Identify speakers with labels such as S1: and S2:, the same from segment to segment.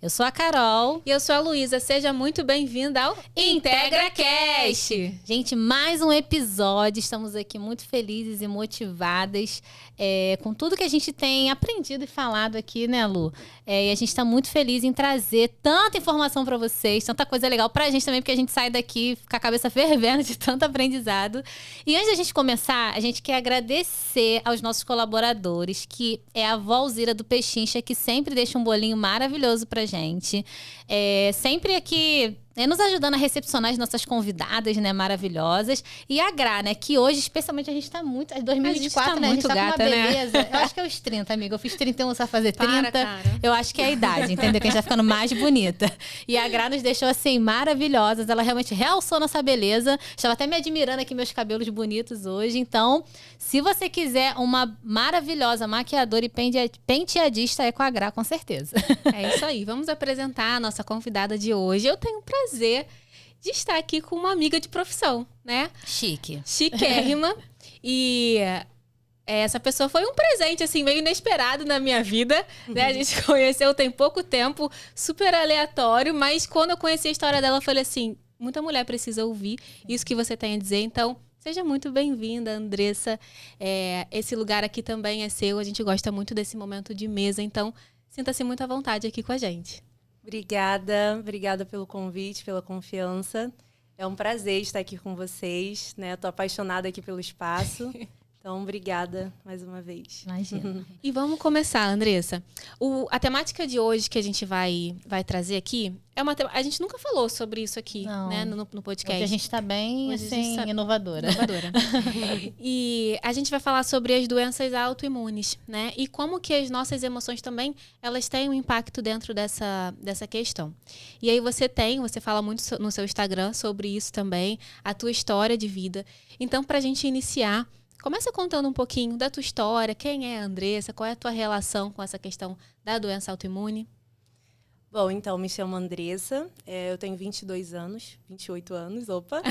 S1: Eu sou a Carol.
S2: E eu sou a Luísa. Seja muito bem-vinda ao IntegraCast.
S1: Gente, mais um episódio. Estamos aqui muito felizes e motivadas com tudo que a gente tem aprendido e falado aqui, né, Lu? E a gente está muito feliz em trazer tanta informação para vocês, tanta coisa legal pra gente também, porque a gente sai daqui com a cabeça fervendo de tanto aprendizado. E antes da gente começar, a gente quer agradecer aos nossos colaboradores, que é a Vó Alzira do Pechincha, que sempre deixa um bolinho maravilhoso pra gente. Sempre aqui nos ajudando a recepcionar as nossas convidadas, né, maravilhosas. E a Gra, né, que hoje, especialmente, a gente tá muito... 2024, né, a gente tá
S2: gata,
S1: com uma beleza. Né? Eu acho que é os 30, amiga. Eu fiz 31, você vai fazer 30. Eu acho que é a idade, entendeu? Que a gente tá ficando mais bonita. E a Gra nos deixou, assim, maravilhosas. Ela realmente realçou nossa beleza. Estava até me admirando aqui meus cabelos bonitos hoje. Então, se você quiser uma maravilhosa maquiadora e penteadista, é com a Gra, com certeza.
S2: É isso aí. Vamos apresentar a nossa convidada de hoje. Eu tenho o prazer de estar aqui com uma amiga de profissão, né?
S1: Chique.
S2: Chiquérrima. E essa pessoa foi um presente, assim, meio inesperado na minha vida, né? A gente conheceu tem pouco tempo, super aleatório, mas quando eu conheci a história dela, eu falei assim, muita mulher precisa ouvir isso que você tem a dizer, então... Seja muito bem-vinda, Andressa. Esse lugar aqui também é seu. A gente gosta muito desse momento de mesa, então sinta-se muito à vontade aqui com a gente.
S3: Obrigada pelo convite, pela confiança. É um prazer estar aqui com vocês, né? Estou apaixonada aqui pelo espaço. Então, obrigada mais uma vez.
S1: Imagina.
S2: E vamos começar, Andressa. A temática de hoje que a gente vai trazer aqui é uma temática... A gente nunca falou sobre isso aqui, né, no podcast.
S1: Hoje a gente está bem, assim, inovadora.
S2: E a gente vai falar sobre as doenças autoimunes, né? E como que as nossas emoções também, elas têm um impacto dentro dessa questão. E aí você fala muito no seu Instagram sobre isso também, a tua história de vida. Então, pra gente iniciar... Começa contando um pouquinho da tua história, quem é a Andressa, qual é a tua relação com essa questão da doença autoimune?
S3: Bom, então, me chamo Andressa, eu tenho 28 anos, opa.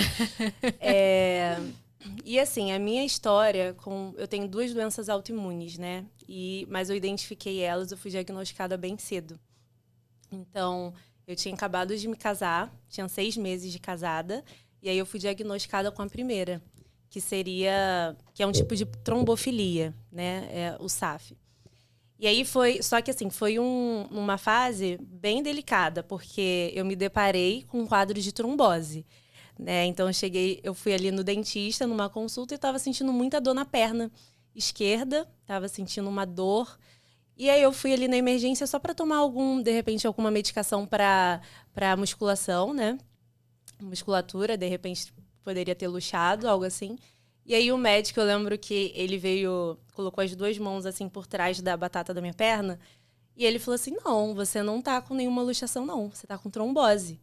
S3: E assim, a minha história, eu tenho 2 doenças autoimunes, né? Mas eu identifiquei elas, eu fui diagnosticada bem cedo. Então, eu tinha acabado de me casar, tinha 6 meses de casada, e aí eu fui diagnosticada com a primeira. Que é um tipo de trombofilia, né? O SAF. E aí foi uma fase bem delicada, porque eu me deparei com um quadro de trombose, né? Então eu fui ali no dentista, numa consulta, e estava sentindo muita dor na perna esquerda, estava sentindo uma dor. E aí eu fui ali na emergência só para tomar de repente, alguma medicação para musculação, né? Musculatura, de repente... poderia ter luxado, algo assim. E aí o médico, eu lembro que ele colocou as 2 mãos assim por trás da batata da minha perna, e ele falou assim, não, você não tá com nenhuma luxação não, você tá com trombose.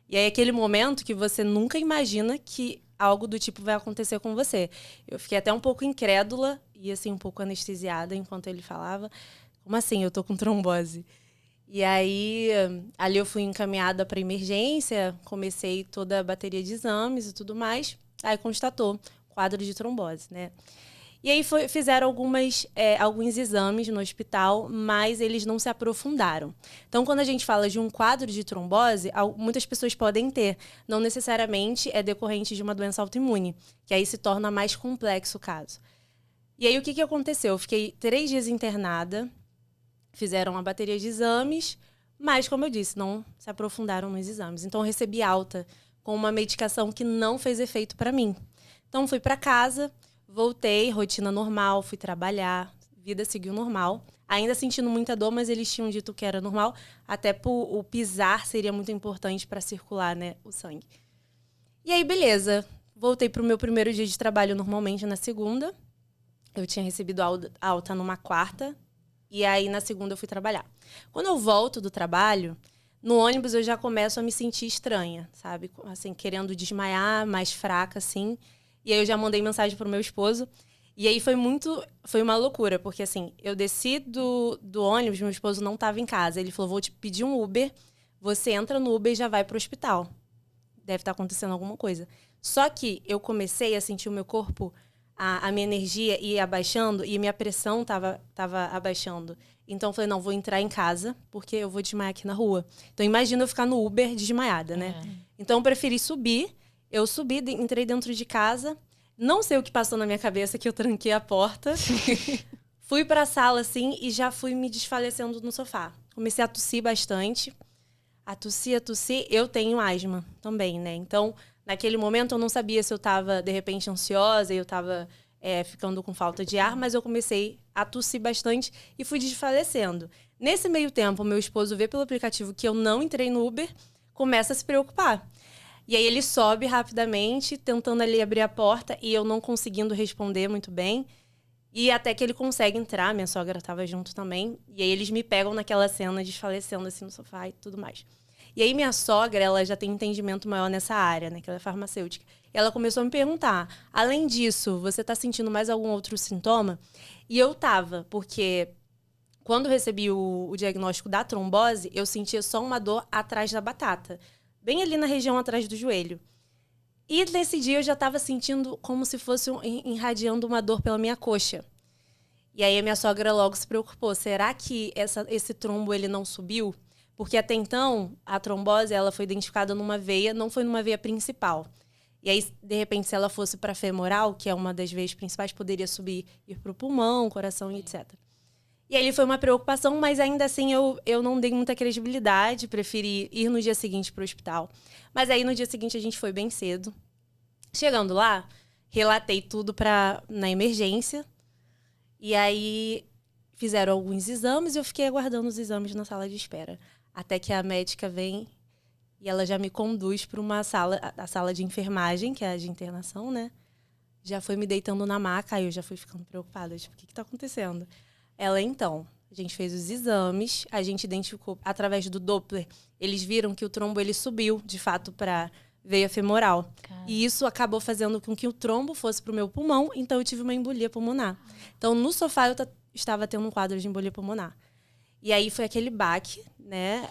S3: E aí aquele momento que você nunca imagina que algo do tipo vai acontecer com você. Eu fiquei até um pouco incrédula e assim um pouco anestesiada enquanto ele falava, como assim, eu tô com trombose? E aí, ali eu fui encaminhada para emergência, comecei toda a bateria de exames e tudo mais. Aí constatou quadro de trombose, né? E aí fizeram alguns exames no hospital, mas eles não se aprofundaram. Então, quando a gente fala de um quadro de trombose, muitas pessoas podem ter. Não necessariamente é decorrente de uma doença autoimune, que aí se torna mais complexo o caso. E aí, o que aconteceu? Eu fiquei 3 dias internada. Fizeram uma bateria de exames, mas, como eu disse, não se aprofundaram nos exames. Então, eu recebi alta com uma medicação que não fez efeito para mim. Então, fui para casa, voltei, rotina normal, fui trabalhar, vida seguiu normal. Ainda sentindo muita dor, mas eles tinham dito que era normal. Até o pisar seria muito importante para circular, né, o sangue. E aí, beleza. Voltei para o meu primeiro dia de trabalho normalmente na segunda. Eu tinha recebido alta numa quarta. E aí, na segunda, eu fui trabalhar. Quando eu volto do trabalho, no ônibus eu já começo a me sentir estranha, sabe? Assim, querendo desmaiar, mais fraca, assim. E aí eu já mandei mensagem pro meu esposo. E aí foi uma loucura, porque assim, eu desci do ônibus, meu esposo não estava em casa. Ele falou, vou te pedir um Uber, você entra no Uber e já vai pro hospital. Deve estar acontecendo alguma coisa. Só que eu comecei a sentir o meu corpo... A minha energia ia abaixando e a minha pressão tava abaixando. Então eu falei, não, vou entrar em casa, porque eu vou desmaiar aqui na rua. Então imagina eu ficar no Uber desmaiada, né? Então eu preferi subir. Eu subi, entrei dentro de casa. Não sei o que passou na minha cabeça, que eu tranquei a porta. Fui pra sala, assim, e já fui me desfalecendo no sofá. Comecei a tossir bastante. A tossir. Eu tenho asma também, né? Então, naquele momento, eu não sabia se eu tava, de repente, ansiosa e eu tava ficando com falta de ar, mas eu comecei a tossir bastante e fui desfalecendo. Nesse meio tempo, meu esposo vê pelo aplicativo que eu não entrei no Uber, começa a se preocupar. E aí ele sobe rapidamente, tentando ali abrir a porta e eu não conseguindo responder muito bem. E até que ele consegue entrar, minha sogra estava junto também. E aí eles me pegam naquela cena, desfalecendo assim no sofá e tudo mais. E aí minha sogra, ela já tem entendimento maior nessa área, né? Que ela é farmacêutica. E ela começou a me perguntar, além disso, você tá sentindo mais algum outro sintoma? E eu tava, porque quando eu recebi o diagnóstico da trombose, eu sentia só uma dor atrás da batata. Bem ali na região atrás do joelho. E nesse dia eu já estava sentindo como se fosse irradiando uma dor pela minha coxa. E aí a minha sogra logo se preocupou. Será que esse trombo ele não subiu? Porque até então, a trombose ela foi identificada numa veia, não foi numa veia principal. E aí, de repente, se ela fosse para a femoral, que é uma das veias principais, poderia subir, ir para o pulmão, coração e etc. E aí foi uma preocupação, mas ainda assim eu não dei muita credibilidade, preferi ir no dia seguinte para o hospital. Mas aí no dia seguinte a gente foi bem cedo. Chegando lá, relatei tudo na emergência. E aí fizeram alguns exames e eu fiquei aguardando os exames na sala de espera. Até que a médica vem e ela já me conduz para uma sala, a sala de enfermagem, que é a de internação, né? Já foi me deitando na maca, aí eu já fui ficando preocupada. Tipo, o que está acontecendo? Ela, então, a gente fez os exames, a gente identificou através do Doppler, eles viram que o trombo ele subiu, de fato, para veia femoral. Caramba. E isso acabou fazendo com que o trombo fosse para o meu pulmão, então eu tive uma embolia pulmonar. Então, no sofá, eu estava tendo um quadro de embolia pulmonar. E aí foi aquele baque, né?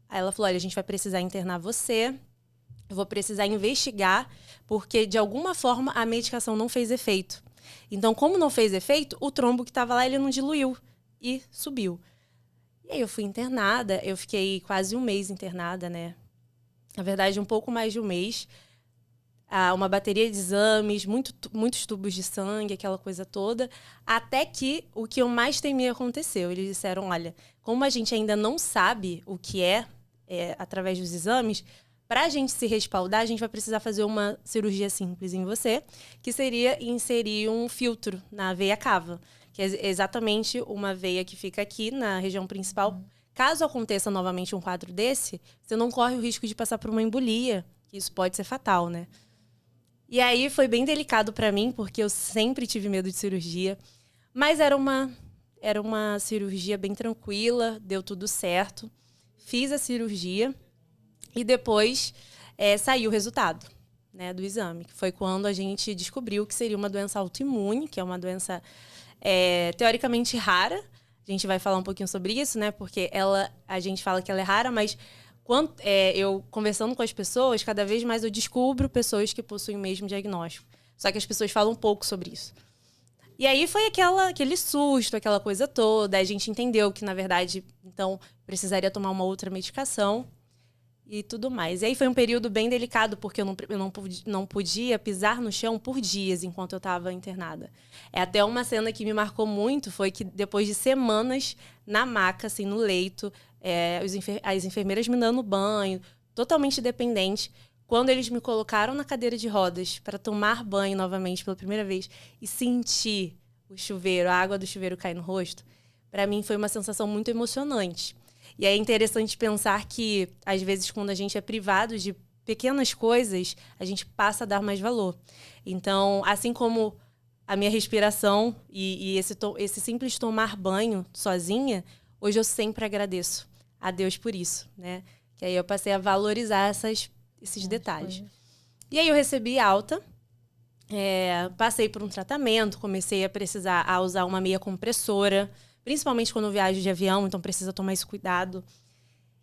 S3: Aí ela falou, olha, a gente vai precisar internar você, eu vou precisar investigar, porque, de alguma forma, a medicação não fez efeito. Então, como não fez efeito, o trombo que estava lá, ele não diluiu e subiu. E aí eu fui internada, eu fiquei quase um mês internada, né? Na verdade, um pouco mais de um mês. Uma bateria de exames, muitos tubos de sangue, aquela coisa toda. Até que o que eu mais temia aconteceu. Eles disseram, olha, como a gente ainda não sabe o que através dos exames, para a gente se respaldar, a gente vai precisar fazer uma cirurgia simples em você, que seria inserir um filtro na veia cava, que é exatamente uma veia que fica aqui na região principal. Caso aconteça novamente um quadro desse, você não corre o risco de passar por uma embolia, que isso pode ser fatal, né? E aí foi bem delicado para mim, porque eu sempre tive medo de cirurgia, mas era uma cirurgia bem tranquila, deu tudo certo. Fiz a cirurgia. E depois saiu o resultado, né, do exame, que foi quando a gente descobriu que seria uma doença autoimune, que é uma doença teoricamente rara. A gente vai falar um pouquinho sobre isso, né, porque a gente fala que ela é rara, mas eu conversando com as pessoas, cada vez mais eu descubro pessoas que possuem o mesmo diagnóstico. Só que as pessoas falam pouco sobre isso. E aí foi aquele susto, aquela coisa toda. A gente entendeu que, na verdade, então, precisaria tomar uma outra medicação. E tudo mais. E aí foi um período bem delicado, porque eu não podia pisar no chão por dias enquanto eu estava internada. Até uma cena que me marcou muito foi que depois de semanas na maca, assim, no leito, as enfermeiras me dando banho, totalmente dependente, quando eles me colocaram na cadeira de rodas para tomar banho novamente pela primeira vez e sentir o chuveiro, a água do chuveiro cair no rosto, para mim foi uma sensação muito emocionante. E é interessante pensar que, às vezes, quando a gente é privado de pequenas coisas, a gente passa a dar mais valor. Então, assim como a minha respiração e esse simples tomar banho sozinha, hoje eu sempre agradeço a Deus por isso, né? Que aí eu passei a valorizar esses detalhes. E aí eu recebi alta, passei por um tratamento, comecei a precisar usar uma meia compressora, principalmente quando eu viajo de avião, então precisa tomar esse cuidado.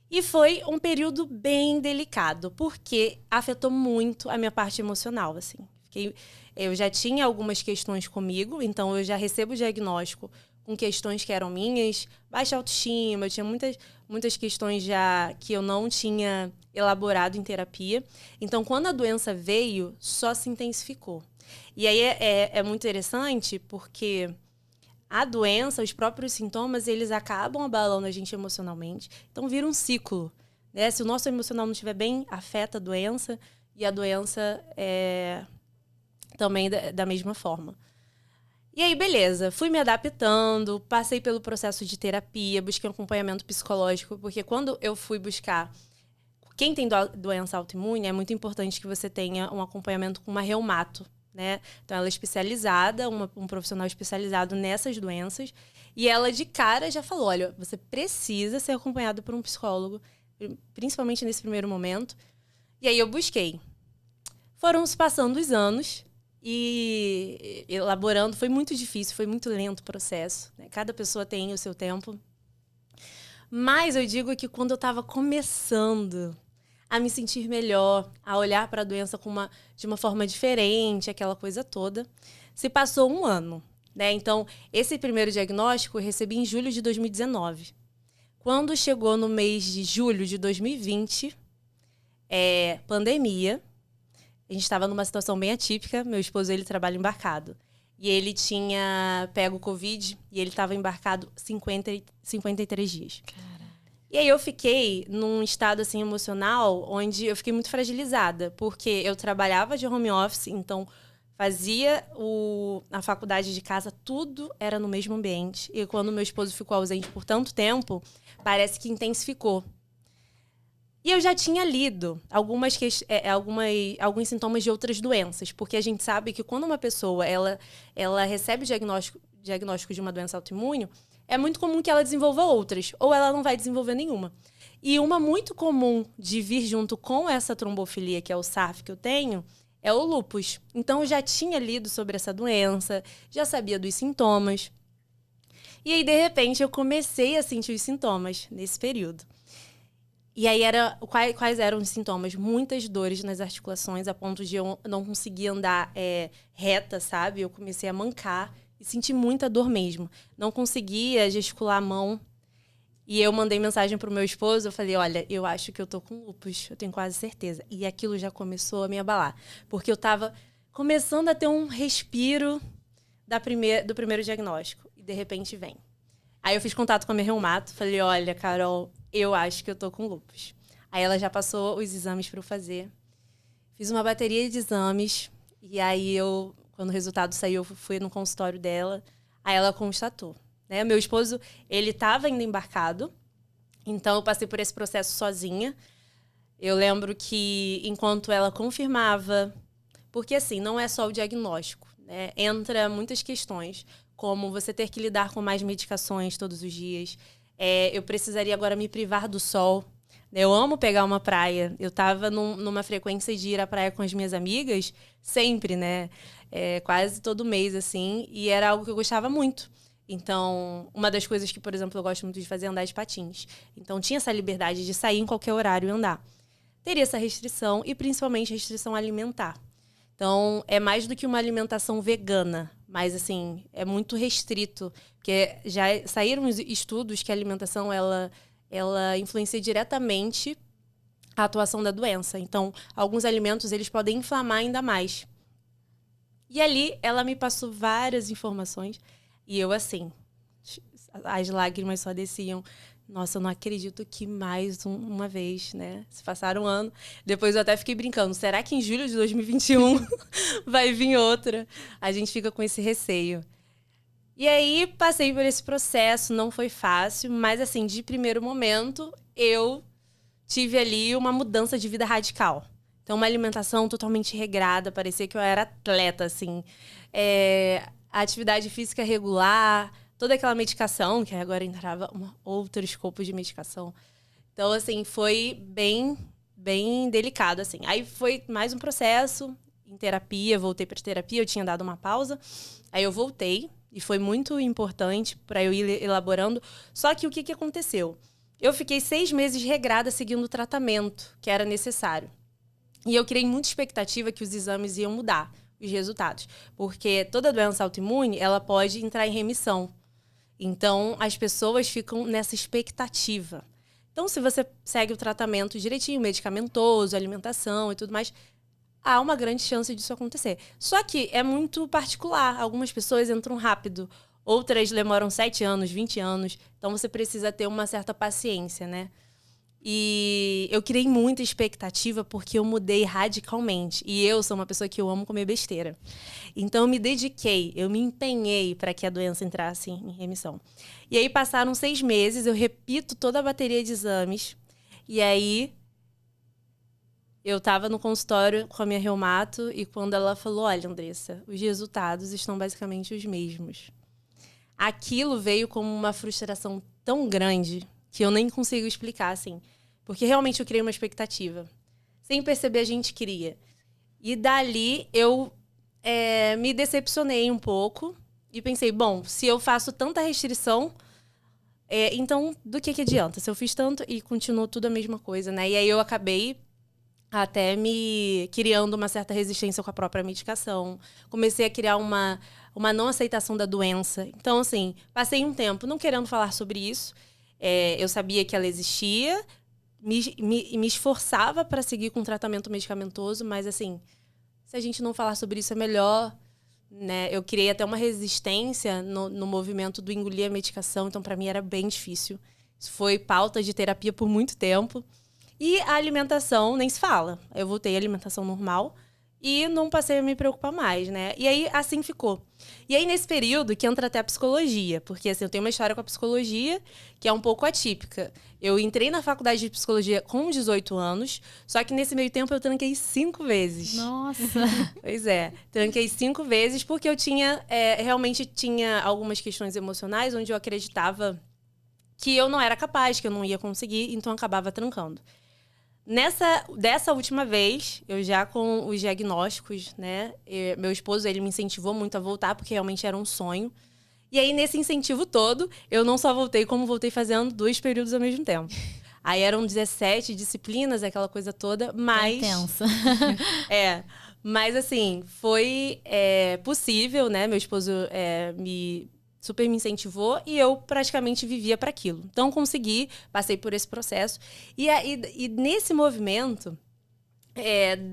S3: E foi um período bem delicado, porque afetou muito a minha parte emocional, assim. Eu já tinha algumas questões comigo, então eu já recebo o diagnóstico com questões que eram minhas, baixa autoestima, eu tinha muitas questões já que eu não tinha elaborado em terapia. Então, quando a doença veio, só se intensificou. E aí é muito interessante porque a doença, os próprios sintomas, eles acabam abalando a gente emocionalmente. Então, vira um ciclo, né? Se o nosso emocional não estiver bem, afeta a doença e a doença também da mesma forma. E aí, beleza, fui me adaptando, passei pelo processo de terapia, busquei um acompanhamento psicológico, porque quando eu fui buscar quem tem doença autoimune, é muito importante que você tenha um acompanhamento com uma reumato, né? Então, ela é especializada, um profissional especializado nessas doenças, e ela de cara já falou, olha, você precisa ser acompanhado por um psicólogo, principalmente nesse primeiro momento. E aí eu busquei. Foram se passando os anos, e elaborando, foi muito difícil, foi muito lento o processo, né? Cada pessoa tem o seu tempo. Mas eu digo que quando eu estava começando a me sentir melhor, a olhar para a doença de uma forma diferente, aquela coisa toda, se passou um ano, né? Então, esse primeiro diagnóstico eu recebi em julho de 2019. Quando chegou no mês de julho de 2020, pandemia, a gente estava numa situação bem atípica. Meu esposo, ele trabalha embarcado. E ele tinha pego o Covid e ele estava embarcado 53 dias.
S1: Caralho.
S3: E aí eu fiquei num estado assim, emocional onde eu fiquei muito fragilizada. Porque eu trabalhava de home office, então fazia a faculdade de casa, tudo era no mesmo ambiente. E quando meu esposo ficou ausente por tanto tempo, parece que intensificou. E eu já tinha lido alguns sintomas de outras doenças, porque a gente sabe que quando uma pessoa ela recebe o diagnóstico de uma doença autoimune, é muito comum que ela desenvolva outras, ou ela não vai desenvolver nenhuma. E uma muito comum de vir junto com essa trombofilia, que é o SARF que eu tenho, é o lúpus. Então, eu já tinha lido sobre essa doença, já sabia dos sintomas. E aí, de repente, eu comecei a sentir os sintomas nesse período. E aí, quais eram os sintomas? Muitas dores nas articulações, a ponto de eu não conseguir andar reta, sabe? Eu comecei a mancar e senti muita dor mesmo. Não conseguia gesticular a mão. E eu mandei mensagem pro meu esposo, eu falei, olha, eu acho que eu tô com lúpus, eu tenho quase certeza. E aquilo já começou a me abalar. Porque eu tava começando a ter um respiro do primeiro diagnóstico. E de repente vem. Aí eu fiz contato com a minha reumato, falei, olha, Carol, eu acho que eu tô com lúpus. Aí ela já passou os exames para eu fazer. Fiz uma bateria de exames. E aí quando o resultado saiu, eu fui no consultório dela. Aí ela constatou, né? Meu esposo, ele estava ainda embarcado. Então eu passei por esse processo sozinha. Eu lembro que enquanto ela confirmava... Porque assim, não é só o diagnóstico, né? Entra muitas questões, como você ter que lidar com mais medicações todos os dias. Eu precisaria agora me privar do sol. Eu amo pegar uma praia. Eu estava numa frequência de ir à praia com as minhas amigas, sempre, né? Quase todo mês, assim. E era algo que eu gostava muito. Então, uma das coisas que, por exemplo, eu gosto muito de fazer é andar de patins. Então, tinha essa liberdade de sair em qualquer horário e andar. Teria essa restrição e, principalmente, restrição alimentar. Então, é mais do que uma alimentação vegana. Mas, assim, é muito restrito. Porque já saíram estudos que a alimentação, ela influencia diretamente a atuação da doença. Então, alguns alimentos, eles podem inflamar ainda mais. E ali, ela me passou várias informações. E eu, assim, as lágrimas só desciam. Nossa, eu não acredito que mais uma vez, né? Se passaram um ano. Depois eu até fiquei brincando. Será que em julho de 2021 vai vir outra? A gente fica com esse receio. E aí, passei por esse processo. Não foi fácil. Mas, assim, de primeiro momento, eu tive ali uma mudança de vida radical. Então, uma alimentação totalmente regrada. Parecia que eu era atleta, assim. A atividade física regular... Toda aquela medicação, que agora entrava outro escopo de medicação. Então, assim, foi bem, bem delicado, assim. Aí foi mais um processo em terapia, voltei para terapia, eu tinha dado uma pausa. Aí eu voltei, e foi muito importante para eu ir elaborando. Só que o que aconteceu? Eu fiquei 6 meses regrada seguindo o tratamento que era necessário. E eu criei muita expectativa que os exames iam mudar os resultados. Porque toda doença autoimune, ela pode entrar em remissão. Então, as pessoas ficam nessa expectativa. Então, se você segue o tratamento direitinho, medicamentoso, alimentação e tudo mais, há uma grande chance disso acontecer. Só que é muito particular. Algumas pessoas entram rápido, outras demoram 7 anos, 20 anos. Então, você precisa ter uma certa paciência, né? E eu criei muita expectativa porque eu mudei radicalmente. E eu sou uma pessoa que eu amo comer besteira. Então, eu me dediquei, eu me empenhei para que a doença entrasse em remissão. E aí, passaram 6 meses, eu repito toda a bateria de exames. E aí, eu estava no consultório com a minha reumato e quando ela falou, olha, Andressa, os resultados estão basicamente os mesmos. Aquilo veio como uma frustração tão grande que eu nem consigo explicar, assim. Porque realmente eu criei uma expectativa. Sem perceber, a gente cria. E dali, eu me decepcionei um pouco. E pensei, bom, se eu faço tanta restrição, então do que adianta? Se eu fiz tanto e continuou tudo a mesma coisa, né? E aí eu acabei até me criando uma certa resistência com a própria medicação. Comecei a criar uma não aceitação da doença. Então, assim, passei um tempo não querendo falar sobre isso. Eu sabia que ela existia, me esforçava para seguir com tratamento medicamentoso, mas, assim, se a gente não falar sobre isso é melhor, né? Eu criei até uma resistência no movimento do engolir a medicação, então, para mim, era bem difícil. Isso foi pauta de terapia por muito tempo. E a alimentação, nem se fala. Eu voltei à alimentação normal e não passei a me preocupar mais, né? E aí, assim ficou. E aí, nesse período, que entra até a psicologia. Porque, assim, eu tenho uma história com a psicologia que é um pouco atípica. Eu entrei na faculdade de psicologia com 18 anos, só que nesse meio tempo eu tranquei 5 vezes.
S1: Nossa!
S3: Pois é, tranquei 5 vezes porque eu realmente tinha algumas questões emocionais onde eu acreditava que eu não era capaz, que eu não ia conseguir, então eu acabava trancando. Dessa última vez, eu já com os diagnósticos, né? Meu esposo, ele me incentivou muito a voltar, porque realmente era um sonho. E aí, nesse incentivo todo, eu não só voltei, como voltei fazendo 2 períodos ao mesmo tempo. Aí eram 17 disciplinas, aquela coisa toda, mas...
S1: Intensa.
S3: Mas assim, foi possível, né? Meu esposo super me incentivou e eu praticamente vivia para aquilo. Então, consegui, passei por esse processo. E nesse movimento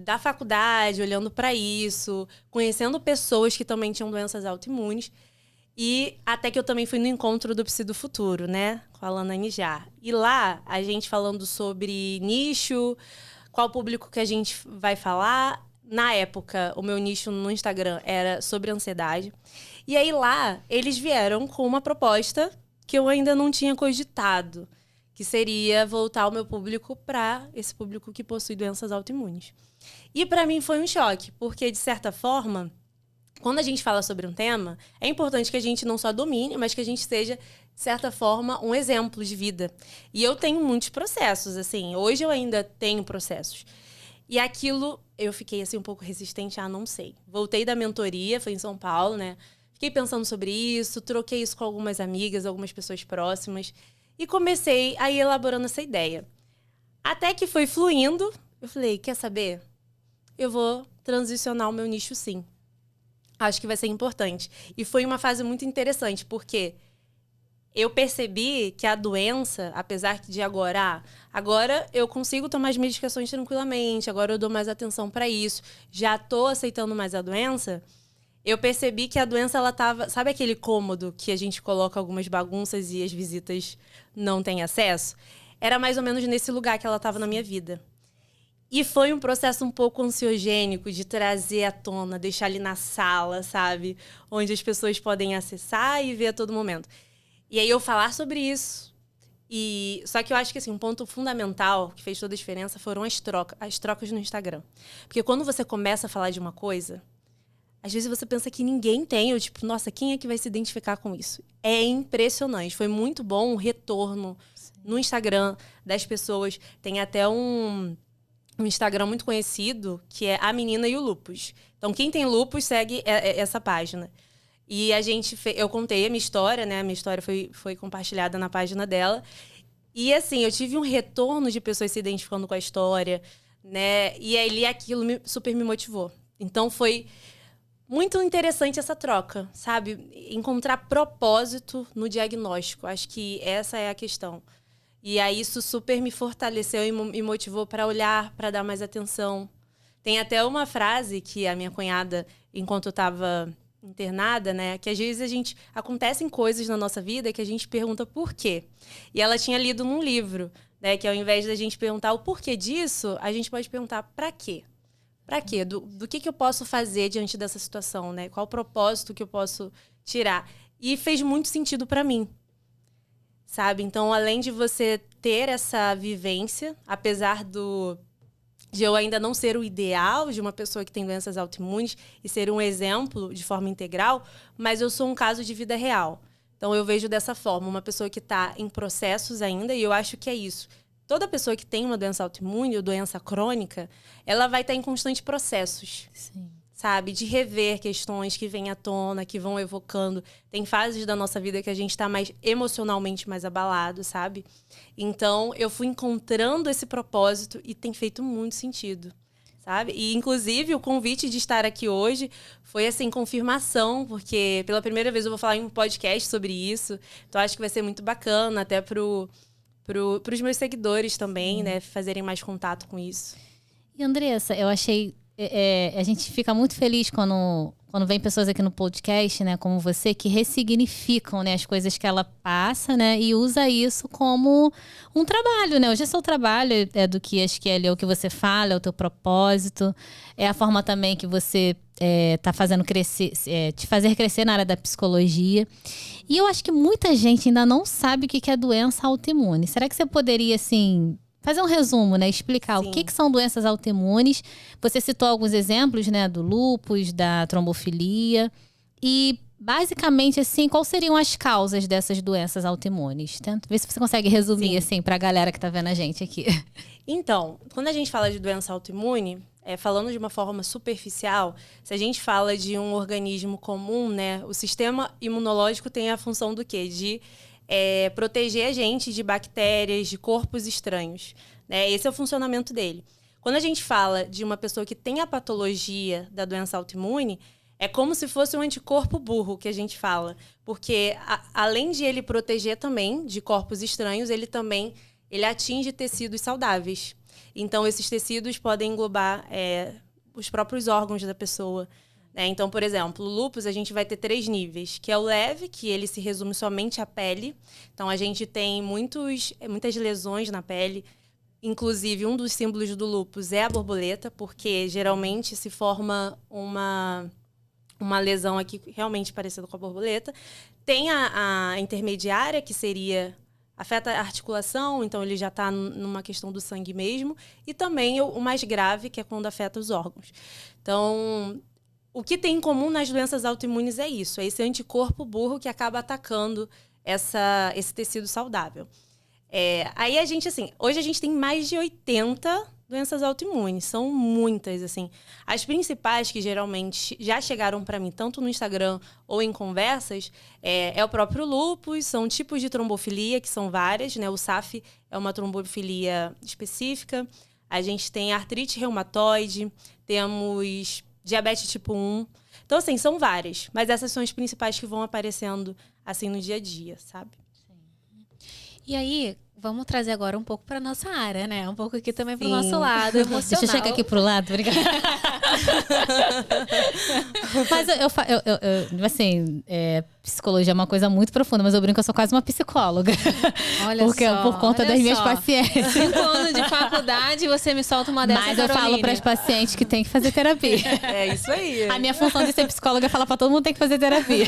S3: da faculdade, olhando para isso, conhecendo pessoas que também tinham doenças autoimunes, e até que eu também fui no encontro do Psi do Futuro, né? Com a Lana Nijar. E lá, a gente falando sobre nicho, qual público que a gente vai falar. Na época, o meu nicho no Instagram era sobre ansiedade. E aí lá, eles vieram com uma proposta que eu ainda não tinha cogitado, que seria voltar o meu público para esse público que possui doenças autoimunes. E para mim foi um choque, porque de certa forma, quando a gente fala sobre um tema, é importante que a gente não só domine, mas que a gente seja, de certa forma, um exemplo de vida. E eu tenho muitos processos, assim, hoje eu ainda tenho processos. E aquilo, eu fiquei assim um pouco resistente a não sei. Voltei da mentoria, foi em São Paulo, né? Fiquei pensando sobre isso, troquei isso com algumas amigas, algumas pessoas próximas. E comecei a ir elaborando essa ideia. Até que foi fluindo, eu falei, quer saber? Eu vou transicionar o meu nicho sim. Acho que vai ser importante. E foi uma fase muito interessante, porque eu percebi que a doença, apesar de agora eu consigo tomar as medicações tranquilamente, agora eu dou mais atenção para isso, já tô aceitando mais a doença, eu percebi que a doença, ela tava... Sabe aquele cômodo que a gente coloca algumas bagunças e as visitas não têm acesso? Era mais ou menos nesse lugar que ela tava na minha vida. E foi um processo um pouco ansiogênico de trazer à tona, deixar ali na sala, sabe? Onde as pessoas podem acessar e ver a todo momento. E aí eu falar sobre isso. Só que eu acho que assim, um ponto fundamental que fez toda a diferença foram as trocas no Instagram. Porque quando você começa a falar de uma coisa, às vezes você pensa que ninguém tem, ou tipo, nossa, quem é que vai se identificar com isso? É impressionante. Foi muito bom o retorno no Instagram das pessoas. Tem até um Instagram muito conhecido, que é A Menina e o Lupus. Então, quem tem lupus segue essa página. E eu contei a minha história, né? A minha história foi compartilhada na página dela. E, assim, eu tive um retorno de pessoas se identificando com a história, né? E ali aquilo super me motivou. Então, foi muito interessante essa troca, sabe? Encontrar propósito no diagnóstico. Acho que essa é a questão. E aí isso super me fortaleceu e me motivou para olhar, para dar mais atenção. Tem até uma frase que a minha cunhada, enquanto eu estava internada, né, que às vezes acontecem coisas na nossa vida que a gente pergunta por quê. E ela tinha lido num livro, né, que ao invés da gente perguntar o porquê disso, a gente pode perguntar para quê? Para quê? Do que eu posso fazer diante dessa situação, né? Qual o propósito que eu posso tirar? E fez muito sentido para mim, sabe? Então, além de você ter essa vivência, apesar de eu ainda não ser o ideal de uma pessoa que tem doenças autoimunes e ser um exemplo de forma integral, mas eu sou um caso de vida real. Então, eu vejo dessa forma, uma pessoa que está em processos ainda, e eu acho que é isso. Toda pessoa que tem uma doença autoimune ou doença crônica, ela vai estar em constantes processos.
S1: Sim.
S3: Sabe? De rever questões que vêm à tona, que vão evocando. Tem fases da nossa vida que a gente está mais emocionalmente mais abalado, sabe? Então, eu fui encontrando esse propósito e tem feito muito sentido, sabe? E, inclusive, o convite de estar aqui hoje foi, assim, confirmação, porque pela primeira vez eu vou falar em um podcast sobre isso. Então, acho que vai ser muito bacana, até pros meus seguidores também, né? Fazerem mais contato com isso.
S1: E, Andressa, eu achei... a gente fica muito feliz quando vem pessoas aqui no podcast, né, como você, que ressignificam, né, as coisas que ela passa, né, e usa isso como um trabalho, né? Hoje é seu trabalho, é do que acho que é o que você fala, é o teu propósito, é a forma também que você tá fazendo crescer, te fazer crescer na área da psicologia. E eu acho que muita gente ainda não sabe o que é doença autoimune. Será que você poderia, assim, fazer um resumo, né? Explicar
S3: Sim.
S1: o que são doenças autoimunes. Você citou alguns exemplos, né? Do lúpus, da trombofilia. E, basicamente, assim, quais seriam as causas dessas doenças autoimunes? Tenta ver se você consegue resumir,
S3: Sim.
S1: assim, pra galera que tá vendo a gente aqui.
S3: Então, quando a gente fala de doença autoimune, falando de uma forma superficial, se a gente fala de um organismo comum, né? O sistema imunológico tem a função do quê? De proteger a gente de bactérias, de corpos estranhos, né? Esse é o funcionamento dele. Quando a gente fala de uma pessoa que tem a patologia da doença autoimune, é como se fosse um anticorpo burro que a gente fala. Porque, além de ele proteger também de corpos estranhos, ele atinge tecidos saudáveis. Então, esses tecidos podem englobar os próprios órgãos da pessoa. Então, por exemplo, o lúpus, a gente vai ter 3 níveis, que é o leve, que ele se resume somente à pele. Então, a gente tem muitas lesões na pele. Inclusive, um dos símbolos do lúpus é a borboleta, porque geralmente se forma uma lesão aqui realmente parecida com a borboleta. Tem a intermediária, que afeta a articulação, então ele já está numa questão do sangue mesmo. E também o mais grave, que é quando afeta os órgãos. Então, o que tem em comum nas doenças autoimunes é isso, é esse anticorpo burro que acaba atacando esse tecido saudável. Aí a gente, assim, hoje a gente tem mais de 80 doenças autoimunes, são muitas, assim. As principais que geralmente já chegaram para mim, tanto no Instagram ou em conversas, é o próprio lúpus, são tipos de trombofilia, que são várias, né? O SAF é uma trombofilia específica. A gente tem artrite reumatoide, temos diabetes tipo 1. Então, assim, são várias. Mas essas são as principais que vão aparecendo, assim, no dia a dia, sabe?
S2: E aí, vamos trazer agora um pouco para nossa área, né? Um pouco aqui também para o
S3: Sim.
S2: nosso lado emocional.
S1: Deixa eu chegar aqui pro lado, obrigada. Mas assim, psicologia é uma coisa muito profunda, mas eu brinco que eu sou quase uma psicóloga.
S2: Olha
S1: Porque
S2: só,
S1: por conta das minhas pacientes.
S2: 5 anos de faculdade, você me solta uma dessas,
S1: Mas eu falo para as pacientes que tem que fazer terapia.
S3: É isso aí.
S1: A minha função de ser psicóloga é falar para todo mundo que tem que fazer terapia.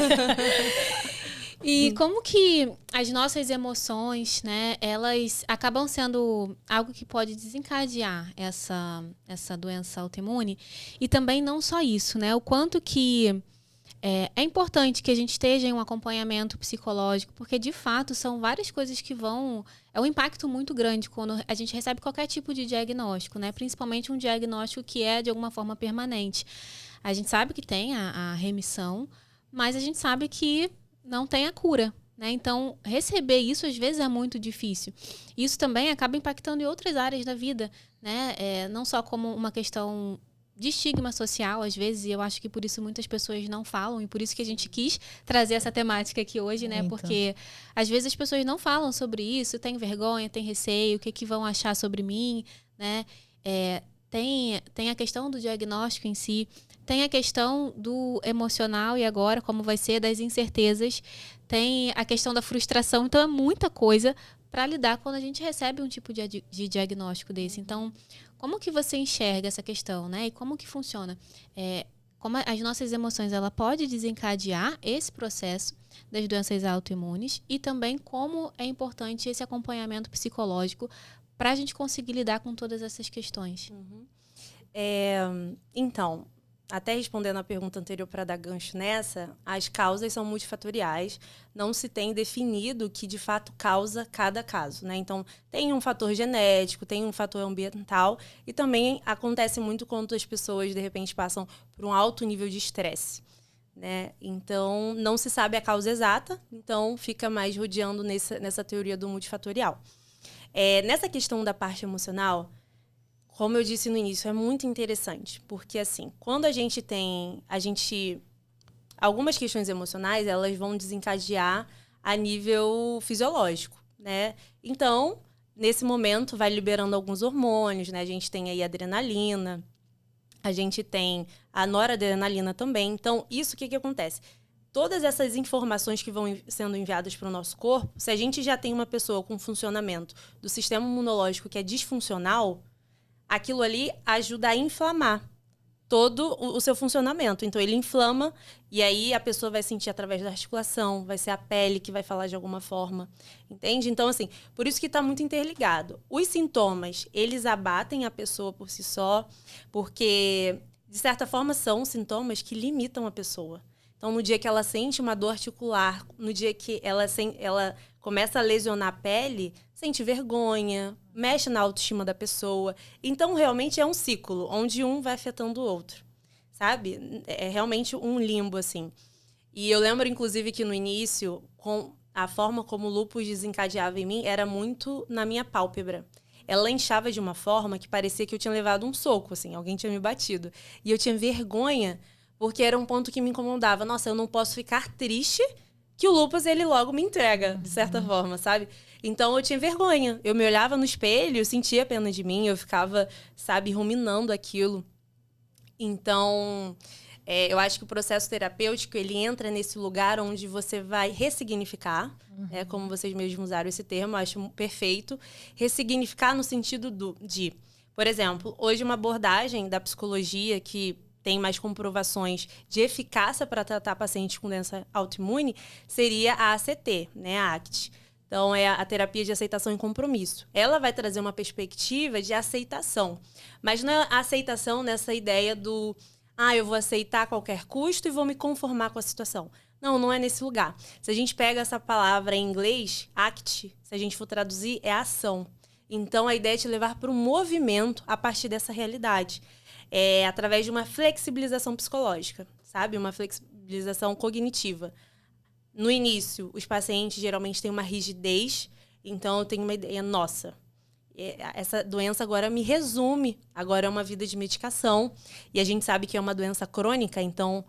S2: E como que as nossas emoções, né, elas acabam sendo algo que pode desencadear essa doença autoimune? E também não só isso, né? O quanto que é importante que a gente esteja em um acompanhamento psicológico, porque de fato são várias coisas que vão... É um impacto muito grande quando a gente recebe qualquer tipo de diagnóstico, né? Principalmente um diagnóstico que é de alguma forma permanente. A gente sabe que tem a remissão, mas a gente sabe que não tem a cura, né? Então, receber isso às vezes é muito difícil. Isso também acaba impactando em outras áreas da vida, né? Não só como uma questão de estigma social, às vezes, e eu acho que por isso muitas pessoas não falam, e por isso que a gente quis trazer essa temática aqui hoje, né? Porque às vezes as pessoas não falam sobre isso, tem vergonha, tem receio, o que vão achar sobre mim, né? Tem a questão do diagnóstico em si, tem a questão do emocional e agora, como vai ser, das incertezas, tem a questão da frustração, então é muita coisa para lidar quando a gente recebe um tipo de diagnóstico desse. Então, como que você enxerga essa questão, né? E como que funciona? Como as nossas emoções, ela pode desencadear esse processo das doenças autoimunes e também como é importante esse acompanhamento psicológico para a gente conseguir lidar com todas essas questões.
S3: Então, até respondendo a pergunta anterior para dar gancho nessa, as causas são multifatoriais, não se tem definido o que de fato causa cada caso, né? Então, tem um fator genético, tem um fator ambiental e também acontece muito quando as pessoas, de repente, passam por um alto nível de estresse, né? Então, não se sabe a causa exata, então fica mais rodeando nessa teoria do multifatorial. Nessa questão da parte emocional, como eu disse no início, é muito interessante, porque assim, quando a gente algumas questões emocionais, elas vão desencadear a nível fisiológico, né? Então, nesse momento, vai liberando alguns hormônios, né? A gente tem aí a adrenalina, a gente tem a noradrenalina também. Então, isso o que acontece? Todas essas informações que vão sendo enviadas para o nosso corpo, se a gente já tem uma pessoa com funcionamento do sistema imunológico que é disfuncional, aquilo ali ajuda a inflamar todo o seu funcionamento. Então, ele inflama e aí a pessoa vai sentir através da articulação, vai ser a pele que vai falar de alguma forma, entende? Então, assim, por isso que está muito interligado. Os sintomas, eles abatem a pessoa por si só, porque, de certa forma, são sintomas que limitam a pessoa. Então, no dia que ela sente uma dor articular, no dia que ela começa a lesionar a pele, sente vergonha, mexe na autoestima da pessoa. Então, realmente é um ciclo, onde um vai afetando o outro, sabe? É realmente um limbo, assim. E eu lembro, inclusive, que no início, com a forma como o lúpus desencadeava em mim, era muito na minha pálpebra. Ela inchava de uma forma que parecia que eu tinha levado um soco, assim, alguém tinha me batido. E eu tinha vergonha, porque era um ponto que me incomodava. Nossa, eu não posso ficar triste que o lúpus, ele logo me entrega, de certa forma, sabe? Então, eu tinha vergonha. Eu me olhava no espelho, eu sentia pena de mim, eu ficava, sabe, ruminando aquilo. Então, eu acho que o processo terapêutico, ele entra nesse lugar onde você vai ressignificar, como vocês mesmos usaram esse termo, eu acho perfeito. Ressignificar no sentido de, por exemplo, hoje uma abordagem da psicologia que tem mais comprovações de eficácia para tratar pacientes com doença autoimune, seria a ACT, né, a ACT. Então, é a terapia de aceitação e compromisso. Ela vai trazer uma perspectiva de aceitação, mas não é aceitação nessa ideia do eu vou aceitar a qualquer custo e vou me conformar com a situação. Não, não é nesse lugar. Se a gente pega essa palavra em inglês, ACT, se a gente for traduzir, é ação. Então, a ideia é te levar para um movimento a partir dessa realidade. Através de uma flexibilização psicológica, sabe? Uma flexibilização cognitiva. No início, os pacientes geralmente têm uma rigidez, então eu tenho uma ideia, nossa, essa doença agora me resume, agora é uma vida de medicação, e a gente sabe que é uma doença crônica, então,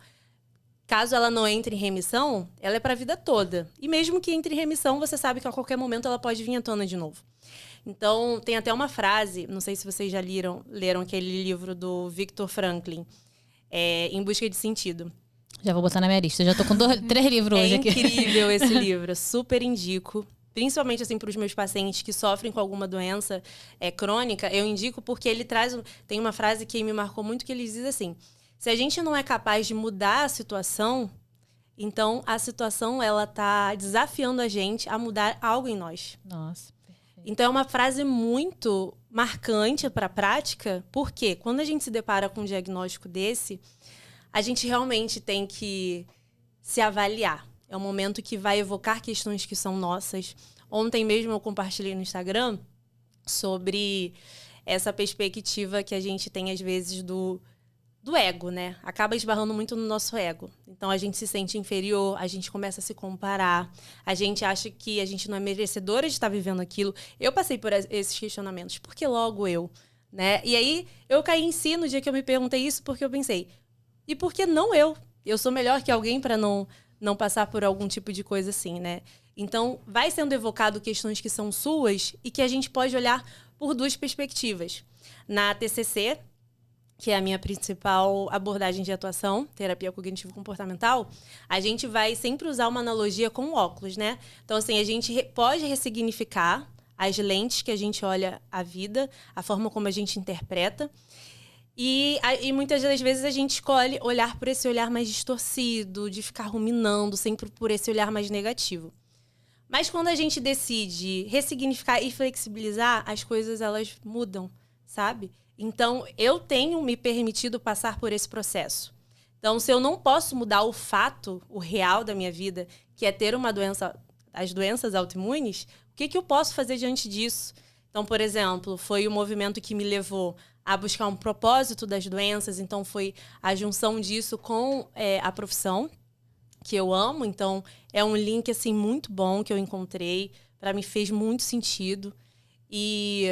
S3: caso ela não entre em remissão, ela é para a vida toda. E mesmo que entre em remissão, você sabe que a qualquer momento ela pode vir à tona de novo. Então, tem até uma frase, não sei se vocês já leram aquele livro do Viktor Franklin, Em Busca de Sentido.
S1: Já vou botar na minha lista, já tô com 3 livros hoje aqui.
S3: É incrível esse livro, super indico. Principalmente assim, para os meus pacientes que sofrem com alguma doença crônica, eu indico porque ele tem uma frase que me marcou muito, que ele diz assim, se a gente não é capaz de mudar a situação, então a situação ela tá desafiando a gente a mudar algo em nós.
S1: Nossa.
S3: Então, é uma frase muito marcante para a prática, porque quando a gente se depara com um diagnóstico desse, a gente realmente tem que se avaliar. É um momento que vai evocar questões que são nossas. Ontem mesmo eu compartilhei no Instagram sobre essa perspectiva que a gente tem, às vezes, do ego, né? Acaba esbarrando muito no nosso ego. Então, a gente se sente inferior, a gente começa a se comparar, a gente acha que a gente não é merecedora de estar vivendo aquilo. Eu passei por esses questionamentos. Por que logo eu? né? E aí, eu caí em si no dia que eu me perguntei isso, porque eu pensei, e por que não eu? Eu sou melhor que alguém para não passar por algum tipo de coisa assim, né? Então, vai sendo evocado questões que são suas e que a gente pode olhar por duas perspectivas. Na TCC, que é a minha principal abordagem de atuação, terapia cognitivo-comportamental, a gente vai sempre usar uma analogia com óculos, né? Então, assim, a gente pode ressignificar as lentes que a gente olha a vida, a forma como a gente interpreta. E muitas das vezes a gente escolhe olhar por esse olhar mais distorcido, de ficar ruminando sempre por esse olhar mais negativo. Mas quando a gente decide ressignificar e flexibilizar, as coisas elas mudam, sabe? Então, eu tenho me permitido passar por esse processo. Então, se eu não posso mudar o fato, o real da minha vida, que é ter uma doença, as doenças autoimunes, o que eu posso fazer diante disso? Então, por exemplo, foi o movimento que me levou a buscar um propósito das doenças. Então, foi a junção disso com a profissão, que eu amo. Então, é um link, assim, muito bom que eu encontrei. Para mim, fez muito sentido. E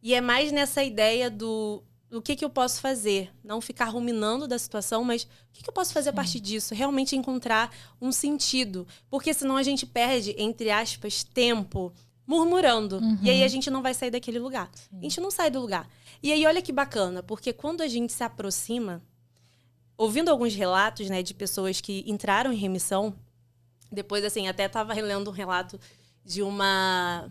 S3: é mais nessa ideia do que eu posso fazer. Não ficar ruminando da situação, mas o que eu posso fazer a partir disso? Realmente encontrar um sentido. Porque senão a gente perde, entre aspas, tempo murmurando. E aí a gente não vai sair daquele lugar. Sim. A gente não sai do lugar. E aí olha que bacana, porque quando a gente se aproxima, ouvindo alguns relatos, né, de pessoas que entraram em remissão, depois, assim, até estava relendo um relato de uma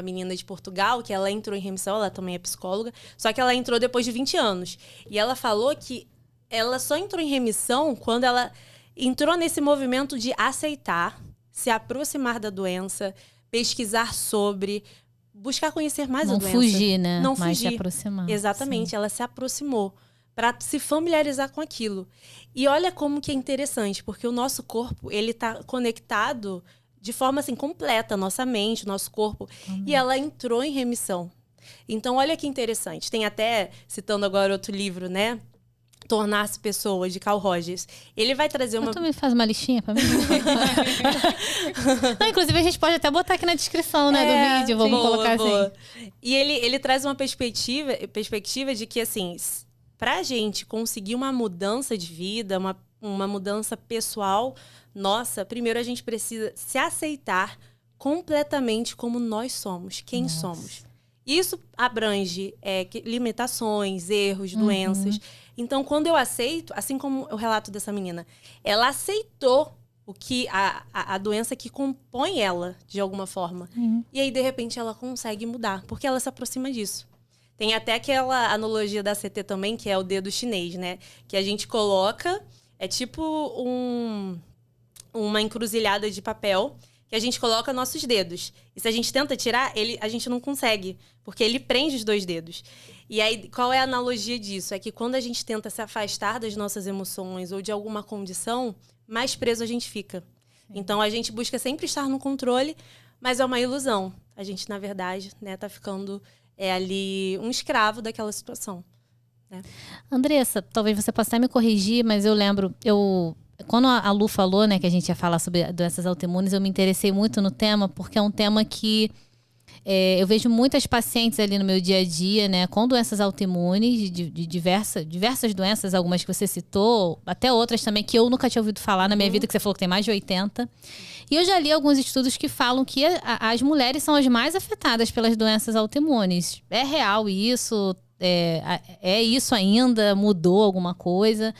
S3: menina de Portugal, que ela entrou em remissão, ela também é psicóloga, só que ela entrou depois de 20 anos. E ela falou que ela só entrou em remissão quando ela entrou nesse movimento de aceitar, se aproximar da doença, pesquisar sobre, buscar conhecer mais a doença.
S1: Não fugir, né?
S3: Não fugir.
S1: Mas se aproximar.
S3: Exatamente, sim. Ela se aproximou para se familiarizar com aquilo. E olha como que é interessante, porque o nosso corpo, ele está conectado de forma assim completa, nossa mente, nosso corpo. E ela entrou em remissão. Então, olha que interessante. Tem até, citando agora outro livro, né? Tornar-se Pessoa, de Carl Rogers. Ele vai trazer uma...
S1: Tu me faz uma listinha pra mim? Não, inclusive, a gente pode até botar aqui na descrição, né, do vídeo. Vamos colocar boa.
S3: Assim. E ele traz uma perspectiva de que, assim, pra gente conseguir uma mudança de vida, uma mudança pessoal, nossa, primeiro a gente precisa se aceitar completamente como nós somos, quem somos. Isso abrange limitações, erros, doenças. Então, quando eu aceito, assim como o relato dessa menina, ela aceitou o que a doença que compõe ela, de alguma forma. E aí, de repente, ela consegue mudar, porque ela se aproxima disso. Tem até aquela analogia da CT também, que é o dedo chinês, né? Que a gente coloca, é tipo uma encruzilhada de papel, que a gente coloca nossos dedos. E se a gente tenta tirar, a gente não consegue, porque ele prende os dois dedos. E aí, qual é a analogia disso? É que quando a gente tenta se afastar das nossas emoções ou de alguma condição, mais preso a gente fica. Sim. Então, a gente busca sempre estar no controle, mas é uma ilusão. A gente, na verdade, né, tá ficando ali um escravo daquela situação. Né?
S1: Andressa, talvez você possa até me corrigir, mas eu lembro... Quando a Lu falou, né, que a gente ia falar sobre doenças autoimunes, eu me interessei muito no tema, porque é um tema que eu vejo muitas pacientes ali no meu dia a dia, né, com doenças autoimunes, de diversas doenças, algumas que você citou, até outras também que eu nunca tinha ouvido falar na minha vida, que você falou que tem mais de 80. E eu já li alguns estudos que falam que as mulheres são as mais afetadas pelas doenças autoimunes. É real isso? É isso ainda? Mudou alguma coisa?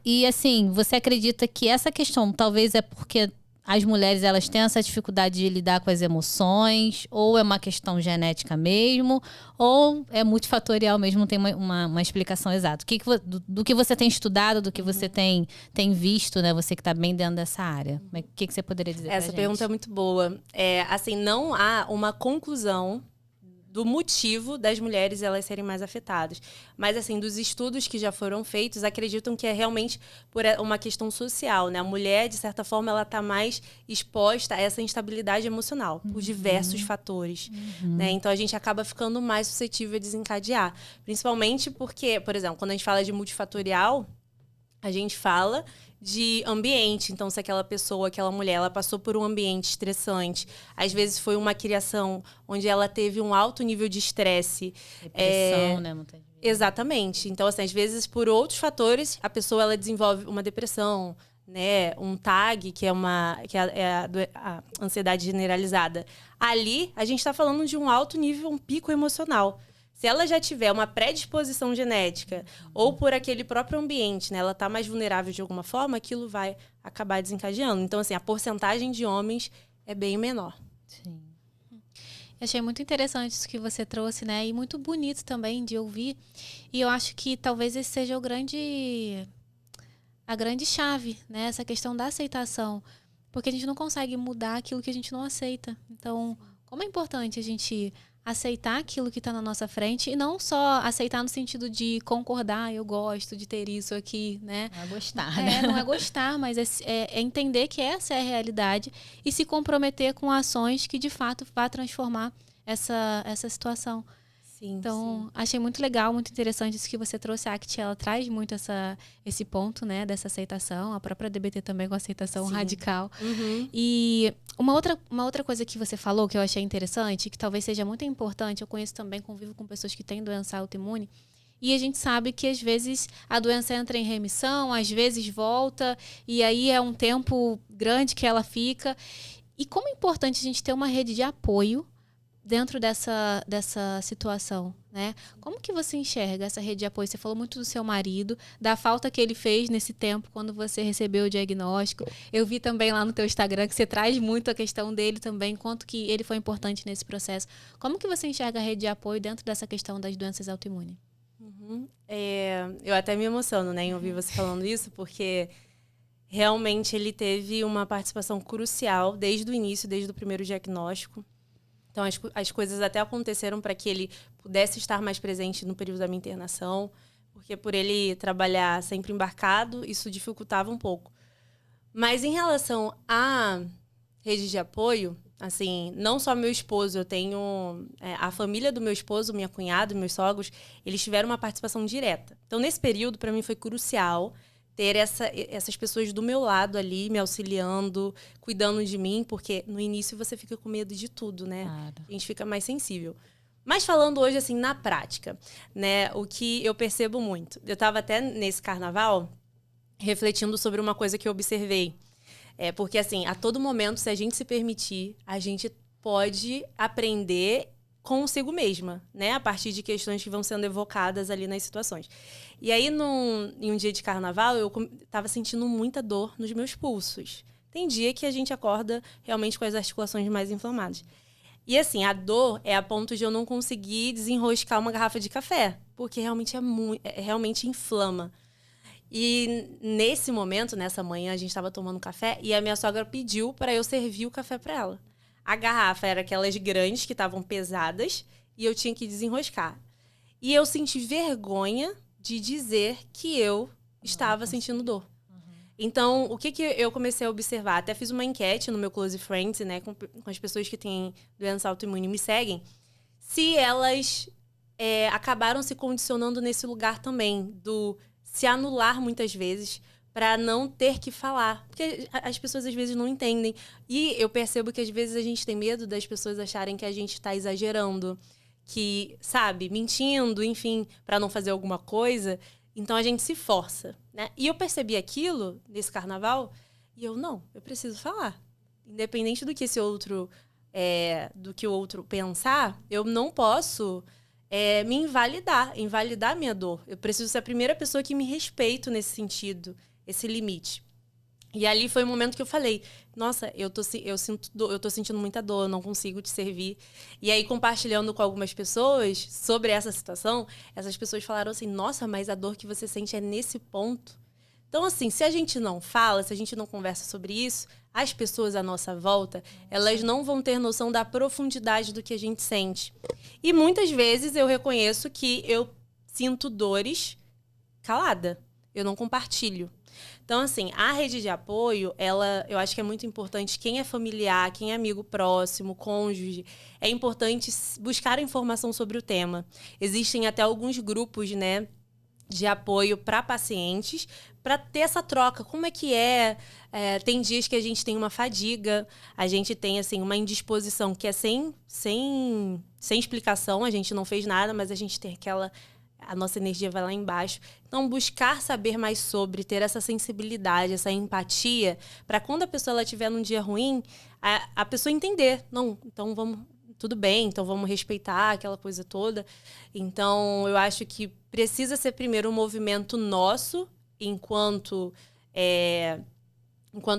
S1: E assim, você acredita que essa questão talvez é porque as mulheres elas têm essa dificuldade de lidar com as emoções, ou é uma questão genética mesmo, ou é multifatorial mesmo, não tem uma explicação exata? Do que você tem estudado, do que você tem visto, né? Você que está bem dentro dessa área. O que você poderia dizer pra gente?
S3: Essa pergunta é muito boa. Assim, não há uma conclusão do motivo das mulheres elas serem mais afetadas. Mas, assim, dos estudos que já foram feitos, acreditam que é realmente por uma questão social, né? A mulher, de certa forma, ela está mais exposta a essa instabilidade emocional, por diversos fatores, né? Então, a gente acaba ficando mais suscetível a desencadear. Principalmente porque, por exemplo, quando a gente fala de multifatorial, A gente fala de ambiente. Então, se aquela pessoa, aquela mulher, ela passou por um ambiente estressante, às vezes foi uma criação onde ela teve um alto nível de estresse.
S1: Depressão, né? Muitas vezes.
S3: Exatamente. Então, assim, às vezes, por outros fatores, a pessoa ela desenvolve uma depressão, né? Um TAG, que é a ansiedade generalizada. Ali, a gente está falando de um alto nível, um pico emocional. Se ela já tiver uma predisposição genética ou por aquele próprio ambiente, né, ela está mais vulnerável de alguma forma, aquilo vai acabar desencadeando. Então, assim, a porcentagem de homens é bem menor.
S1: Sim.
S2: Eu achei muito interessante isso que você trouxe, né? E muito bonito também de ouvir. E eu acho que talvez esse seja a grande chave, né? Essa questão da aceitação. Porque a gente não consegue mudar aquilo que a gente não aceita. Então, como é importante a gente aceitar aquilo que está na nossa frente e não só aceitar no sentido de concordar, eu gosto de ter isso aqui, né?
S1: Não é gostar, né?
S2: Não é gostar, mas é entender que essa é a realidade e se comprometer com ações que de fato vá transformar essa situação.
S3: Sim,
S2: então, achei muito legal, muito interessante isso que você trouxe. A ACT, ela traz muito esse ponto, né, dessa aceitação. A própria DBT também com aceitação radical.
S3: Uhum.
S2: E uma outra coisa que você falou que eu achei interessante, que talvez seja muito importante, eu conheço também, convivo com pessoas que têm doença autoimune, e a gente sabe que às vezes a doença entra em remissão, às vezes volta, e aí é um tempo grande que ela fica. E como é importante a gente ter uma rede de apoio dentro dessa situação, né? Como que você enxerga essa rede de apoio? Você falou muito do seu marido, da falta que ele fez nesse tempo quando você recebeu o diagnóstico. Eu vi também lá no teu Instagram que você traz muito a questão dele também, quanto que ele foi importante nesse processo. Como que você enxerga a rede de apoio dentro dessa questão das doenças autoimunes?
S3: Uhum. Eu até me emociono, né, em ouvir você falando isso, porque realmente ele teve uma participação crucial desde o início, desde o primeiro diagnóstico. Então, as coisas até aconteceram para que ele pudesse estar mais presente no período da minha internação, porque por ele trabalhar sempre embarcado, isso dificultava um pouco. Mas em relação à rede de apoio, assim, não só meu esposo, eu tenho a família do meu esposo, minha cunhada, meus sogros, eles tiveram uma participação direta. Então, nesse período, para mim, foi crucial ter essas pessoas do meu lado ali, me auxiliando, cuidando de mim, porque no início você fica com medo de tudo, né?
S1: Claro.
S3: A gente fica mais sensível. Mas falando hoje, assim, na prática, né? O que eu percebo muito. Eu estava até nesse carnaval refletindo sobre uma coisa que eu observei. Porque, assim, a todo momento, se a gente se permitir, a gente pode aprender consigo mesma, né? A partir de questões que vão sendo evocadas ali nas situações. E aí, em um dia de carnaval, eu estava sentindo muita dor nos meus pulsos. Tem dia que a gente acorda realmente com as articulações mais inflamadas. E assim, a dor é a ponto de eu não conseguir desenroscar uma garrafa de café, porque realmente realmente inflama. E nesse momento, nessa manhã, a gente estava tomando café e a minha sogra pediu para eu servir o café para ela. A garrafa era aquelas grandes que estavam pesadas e eu tinha que desenroscar. E eu senti vergonha de dizer que eu estava sentindo dor. Então, o que eu comecei a observar? Até fiz uma enquete no meu Close Friends, né, com as pessoas que têm doença autoimune e me seguem, se elas acabaram se condicionando nesse lugar também, do se anular muitas vezes para não ter que falar. Porque as pessoas às vezes não entendem. E eu percebo que às vezes a gente tem medo das pessoas acharem que a gente está exagerando, que, sabe, mentindo, enfim, para não fazer alguma coisa. Então a gente se força, né? E eu percebi aquilo nesse carnaval e eu preciso falar. Independente do que do que o outro pensar, eu não posso me invalidar minha dor. Eu preciso ser a primeira pessoa que me respeito nesse sentido, esse limite. E ali foi o momento que eu falei, nossa, eu tô sentindo muita dor, eu não consigo te servir. E aí, compartilhando com algumas pessoas sobre essa situação, essas pessoas falaram assim, nossa, mas a dor que você sente é nesse ponto. Então, assim, se a gente não fala, se a gente não conversa sobre isso, as pessoas à nossa volta, elas não vão ter noção da profundidade do que a gente sente. E muitas vezes eu reconheço que eu sinto dores calada. Eu não compartilho. Então, assim, a rede de apoio, eu acho que é muito importante. Quem é familiar, quem é amigo próximo, cônjuge, é importante buscar informação sobre o tema. Existem até alguns grupos, né, de apoio para pacientes, para ter essa troca. Como é que é? Tem dias que a gente tem uma fadiga, a gente tem assim uma indisposição que é sem explicação, a gente não fez nada, mas a gente tem a nossa energia vai lá embaixo. Então, buscar saber mais sobre, ter essa sensibilidade, essa empatia, para quando a pessoa ela estiver num dia ruim, a pessoa entender. Não, então tudo bem, então vamos respeitar aquela coisa toda. Então, eu acho que precisa ser primeiro um movimento nosso, enquanto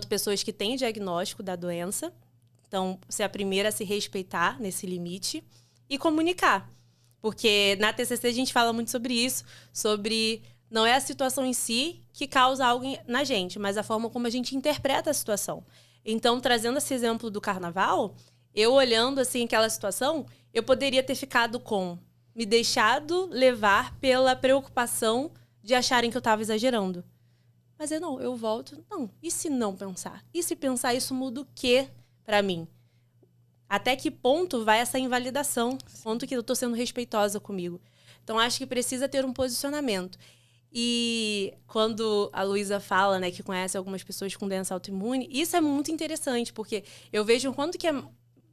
S3: pessoas que têm diagnóstico da doença. Então, ser a primeira a se respeitar nesse limite e comunicar. Porque na TCC a gente fala muito sobre isso, sobre não é a situação em si que causa algo na gente, mas a forma como a gente interpreta a situação. Então, trazendo esse exemplo do carnaval, eu olhando assim aquela situação, eu poderia ter ficado me deixado levar pela preocupação de acharem que eu estava exagerando. Mas eu volto, e se não pensar? E se pensar, isso muda o quê para mim? Até que ponto vai essa invalidação? Ponto que eu estou sendo respeitosa comigo. Então, acho que precisa ter um posicionamento. E quando a Luísa fala, né, que conhece algumas pessoas com doença autoimune, isso é muito interessante, porque eu vejo o quanto que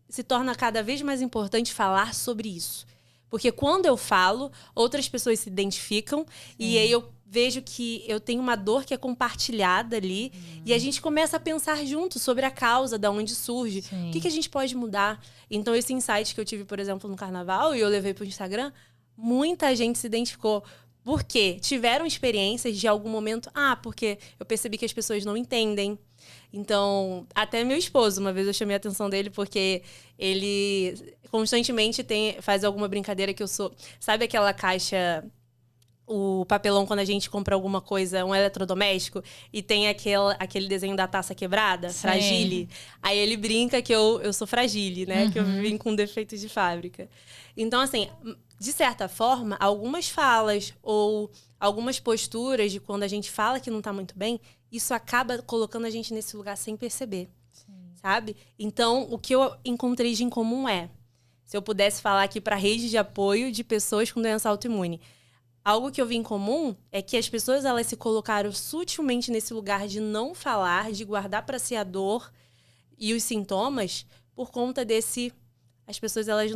S3: se torna cada vez mais importante falar sobre isso. Porque quando eu falo, outras pessoas se identificam. E aí eu vejo que eu tenho uma dor que é compartilhada ali. E a gente começa a pensar junto sobre a causa, de onde surge. O que a gente pode mudar? Então, esse insight que eu tive, por exemplo, no carnaval, e eu levei para o Instagram, muita gente se identificou. Por quê? Tiveram experiências de algum momento. Porque eu percebi que as pessoas não entendem. Então, até meu esposo, uma vez eu chamei a atenção dele porque ele constantemente faz alguma brincadeira que eu sou... Sabe aquela caixa, o papelão quando a gente compra alguma coisa, um eletrodoméstico, e tem aquele desenho da taça quebrada, fragile? Aí ele brinca que eu sou fragile, né? Que eu vim com defeitos de fábrica. Então, assim, de certa forma, algumas falas ou algumas posturas de quando a gente fala que não tá muito bem, isso acaba colocando a gente nesse lugar sem perceber, sabe? Então, o que eu encontrei de em comum se eu pudesse falar aqui para a rede de apoio de pessoas com doença autoimune, algo que eu vi em comum é que as pessoas elas se colocaram sutilmente nesse lugar de não falar, de guardar para si a dor e os sintomas por conta desse... As pessoas elas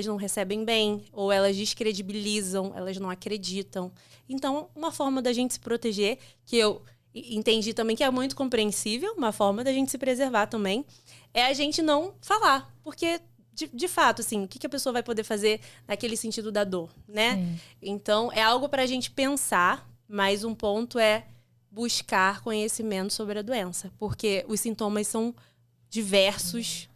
S3: não recebem bem, ou elas descredibilizam, elas não acreditam. Então, uma forma da gente se proteger, que eu entendi também que é muito compreensível, uma forma da gente se preservar também, é a gente não falar. Porque, de fato, assim, o que a pessoa vai poder fazer naquele sentido da dor, né? Então, é algo para a gente pensar, mas um ponto é buscar conhecimento sobre a doença. Porque os sintomas são diversos,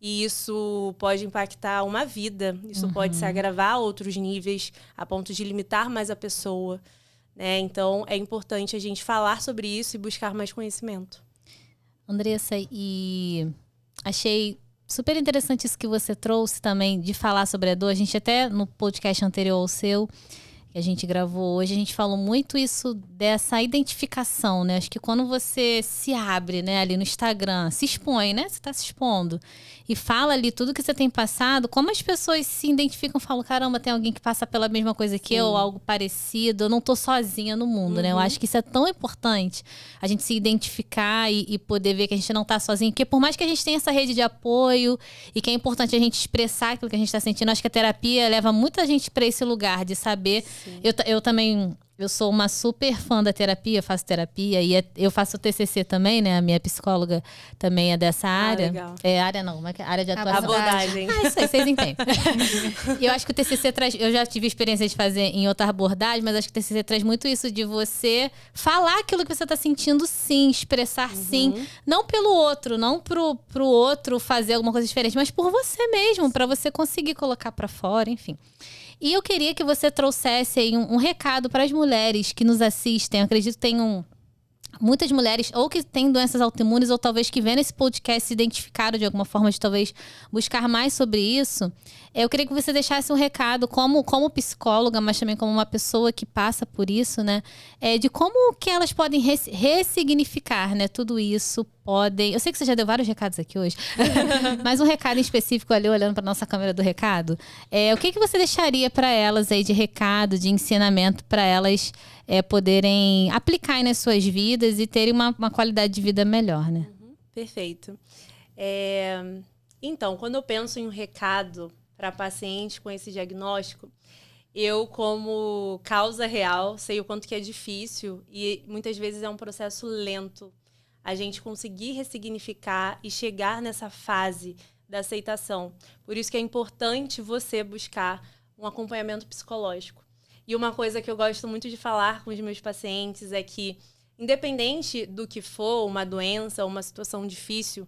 S3: e isso pode impactar uma vida. Isso pode se agravar a outros níveis, a ponto de limitar mais a pessoa, né? Então, é importante a gente falar sobre isso e buscar mais conhecimento.
S1: Andressa, e achei super interessante isso que você trouxe também, de falar sobre a dor. A gente até, no podcast anterior ao seu, que a gente gravou hoje, a gente falou muito isso dessa identificação, né? Acho que quando você se abre, né, ali no Instagram, se expõe, né? Você tá se expondo e fala ali tudo que você tem passado, como as pessoas se identificam, falam, caramba, tem alguém que passa pela mesma coisa que eu, algo parecido, eu não tô sozinha no mundo, né? Eu acho que isso é tão importante, a gente se identificar e poder ver que a gente não tá sozinho, porque por mais que a gente tenha essa rede de apoio e que é importante a gente expressar aquilo que a gente tá sentindo, acho que a terapia leva muita gente para esse lugar de saber. Eu também, eu sou uma super fã da terapia, faço terapia e eu faço o TCC também, né? A minha psicóloga também é dessa área.
S3: Legal.
S1: Área não, mas área de atuação.
S3: Abordagem.
S1: Isso aí, vocês entendem. E eu acho que o TCC traz, eu já tive experiência de fazer em outra abordagem, mas acho que o TCC traz muito isso de você falar aquilo que você tá sentindo sim, expressar sim, não pelo outro, não pro outro fazer alguma coisa diferente, mas por você mesmo, para você conseguir colocar para fora, enfim. E eu queria que você trouxesse aí um recado para as mulheres que nos assistem. Eu acredito que tem muitas mulheres ou que têm doenças autoimunes ou talvez que vendo esse podcast se identificaram de alguma forma de talvez buscar mais sobre isso. Eu queria que você deixasse um recado como psicóloga, mas também como uma pessoa que passa por isso, né? De como que elas podem ressignificar, né, tudo isso podem... Eu sei que você já deu vários recados aqui hoje, mas um recado em específico ali, olhando para nossa câmera do recado. O que você deixaria para elas aí de recado, de ensinamento, para elas poderem aplicar aí nas suas vidas e terem uma qualidade de vida melhor, né?
S3: Perfeito. Então, quando eu penso em um recado para pacientes com esse diagnóstico, eu, como causa real, sei o quanto que é difícil e muitas vezes é um processo lento a gente conseguir ressignificar e chegar nessa fase da aceitação. Por isso que é importante você buscar um acompanhamento psicológico. E uma coisa que eu gosto muito de falar com os meus pacientes é que, independente do que for, uma doença ou uma situação difícil,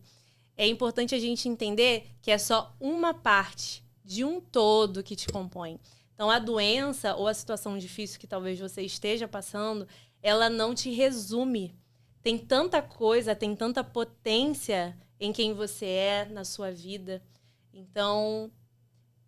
S3: é importante a gente entender que é só uma parte de um todo que te compõe. Então, a doença ou a situação difícil que talvez você esteja passando, ela não te resume. Tem tanta coisa, tem tanta potência em quem você é, na sua vida. Então,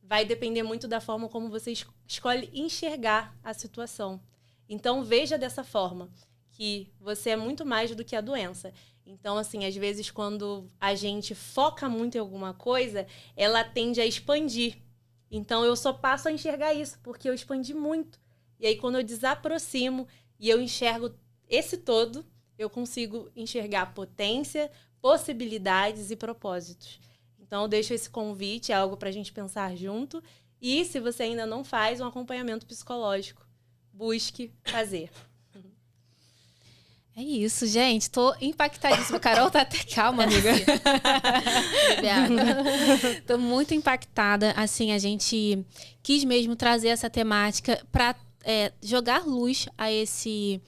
S3: vai depender muito da forma como você escolhe enxergar a situação. Então, veja dessa forma, que você é muito mais do que a doença. Então, assim, às vezes, quando a gente foca muito em alguma coisa, ela tende a expandir. Então, eu só passo a enxergar isso, porque eu expandi muito. E aí, quando eu desaproximo e eu enxergo esse todo, eu consigo enxergar potência, possibilidades e propósitos. Então, eu deixo esse convite, é algo para a gente pensar junto. E, se você ainda não faz um acompanhamento psicológico, busque fazer.
S2: É isso, gente. Tô impactadíssima. Carol tá até calma, amiga. Tô muito impactada. Assim, a gente quis mesmo trazer essa temática para jogar luz a esse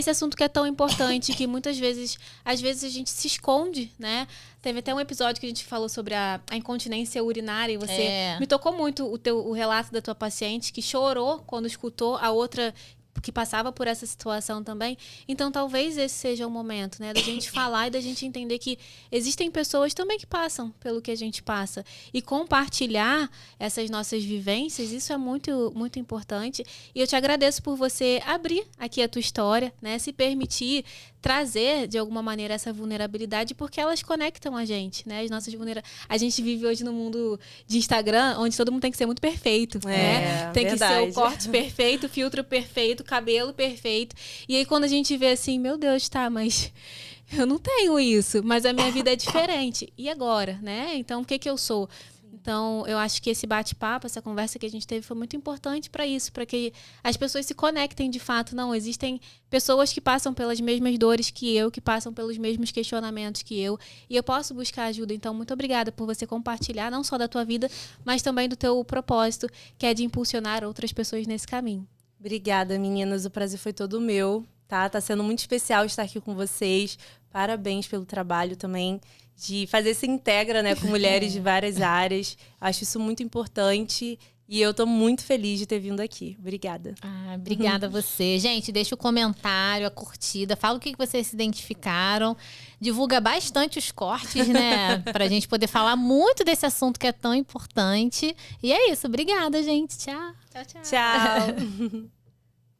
S2: assunto que é tão importante, que muitas vezes, às vezes a gente se esconde, né? Teve até um episódio que a gente falou sobre a incontinência urinária e você me tocou muito o relato da tua paciente que chorou quando escutou a outra que passava por essa situação também. Então, talvez esse seja o momento, né? Da gente falar e da gente entender que existem pessoas também que passam pelo que a gente passa. E compartilhar essas nossas vivências, isso é muito, muito importante. E eu te agradeço por você abrir aqui a tua história, né? Se permitir trazer, de alguma maneira, essa vulnerabilidade, porque elas conectam a gente, né? As nossas A gente vive hoje no mundo de Instagram, onde todo mundo tem que ser muito perfeito, né? Tem
S3: verdade.
S2: que ser o corte perfeito, o filtro perfeito, o cabelo perfeito. E aí, quando a gente vê assim, meu Deus, tá, mas eu não tenho isso, mas a minha vida é diferente. E agora, né? Então, o que eu sou? Então, eu acho que esse bate-papo, essa conversa que a gente teve foi muito importante para isso, para que as pessoas se conectem de fato. Não, existem pessoas que passam pelas mesmas dores que eu, que passam pelos mesmos questionamentos que eu, e eu posso buscar ajuda. Então, muito obrigada por você compartilhar, não só da tua vida, mas também do teu propósito, que é de impulsionar outras pessoas nesse caminho.
S3: Obrigada, meninas. O prazer foi todo meu, tá? Tá sendo muito especial estar aqui com vocês. Parabéns pelo trabalho também de fazer essa integra, né, com mulheres de várias áreas. Acho isso muito importante e eu tô muito feliz de ter vindo aqui. Obrigada.
S1: Obrigada a você. Gente, deixa o comentário, a curtida, fala o que vocês se identificaram. Divulga bastante os cortes, né, pra gente poder falar muito desse assunto que é tão importante. E é isso. Obrigada, gente. Tchau.
S3: Tchau.